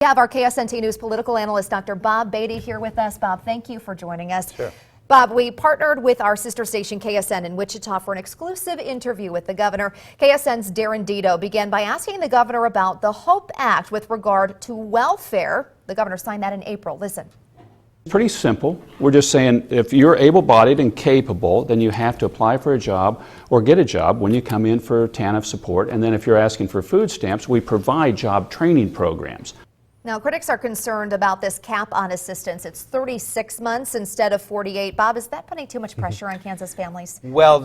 We have our KSNT News political analyst, Dr. Bob Beatty, here with us. Bob, thank you for joining us. Sure. Bob, we partnered with our sister station KSN in Wichita for an exclusive interview with the governor. KSN's Darren Dito began by asking the governor about the HOPE Act with regard to welfare. The governor signed that in April. Listen. Pretty simple. We're just saying if you're able-bodied and capable, then you have to apply for a job or get a job when you come in for TANF support. And then if you're asking for food stamps, we provide job training programs. Now, critics are concerned about this cap on assistance. It's 36 months instead of 48. Bob, is that putting too much pressure on Kansas families? Well,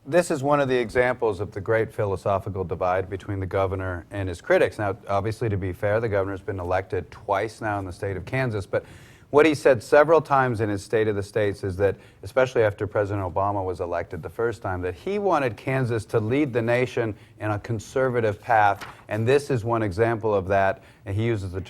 this is one of the examples of the great philosophical divide between the governor and his critics. Now, obviously, to be fair, the governor's been elected twice now in the state of Kansas, but what he said several times in his State of the States is that, especially after President Obama was elected the first time, that he wanted Kansas to lead the nation in a conservative path, and this is one example of that. And he uses the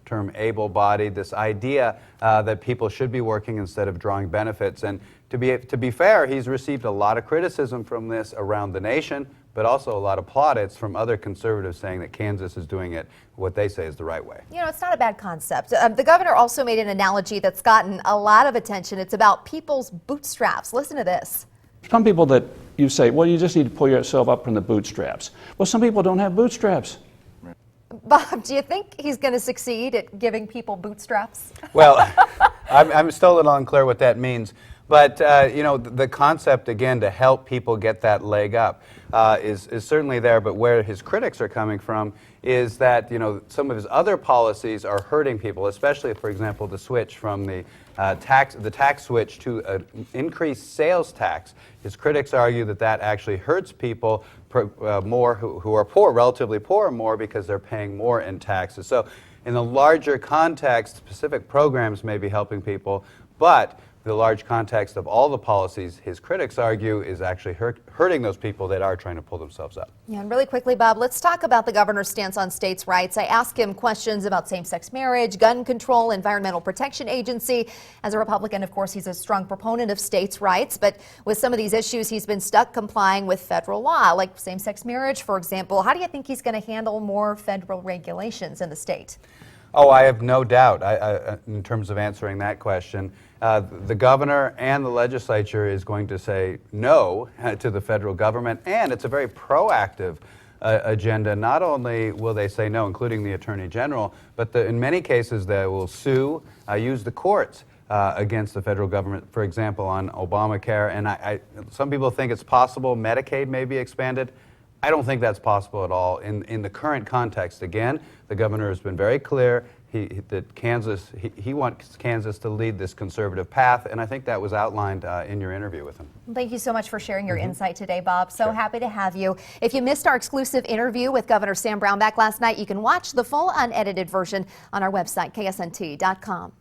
term able-bodied, this idea that people should be working instead of drawing benefits. And to be fair, he's received a lot of criticism from this around the nation, but also a lot of plaudits from other conservatives saying that Kansas is doing it what they say is the right way. You know, it's not a bad concept. The governor also made an analogy that's gotten a lot of attention. It's about people's bootstraps. Listen to this. Some people that you say, well, you just need to pull yourself up from the bootstraps. Well, some people don't have bootstraps. Bob, do you think he's going to succeed at giving people bootstraps? Well, I'm still a little unclear what that means. But, you know, the concept, again, to help people get that leg up is certainly there. But where his critics are coming from is that, you know, some of his other policies are hurting people, especially, for example, the switch from the tax switch to an increased sales tax. His critics argue that that actually hurts people more who are poor, relatively poor, more because they're paying more in taxes. So in the larger context, specific programs may be helping people, but the large context of all the policies, his critics argue, is actually hurting those people that are trying to pull themselves up. Yeah, and really quickly, Bob, let's talk about the governor's stance on states' rights. I asked him questions about same-sex marriage, gun control, Environmental Protection Agency. As a Republican, of course, he's a strong proponent of states' rights, but with some of these issues, he's been stuck complying with federal law, like same-sex marriage, for example. How do you think he's going to handle more federal regulations in the state? Oh, I have no doubt in terms of answering that question. The governor and the legislature is going to say no to the federal government, and it's a very proactive agenda. Not only will they say no, including the Attorney General, but in many cases they will sue, use the courts against the federal government, for example, on Obamacare. And some people think it's possible Medicaid may be expanded. I don't think that's possible at all in the current context. Again, the governor has been very clear that he wants Kansas to lead this conservative path, and I think that was outlined in your interview with him. Thank you so much for sharing your insight today, Bob. So happy to have you. If you missed our exclusive interview with Governor Sam Brownback last night, you can watch the full unedited version on our website, ksnt.com.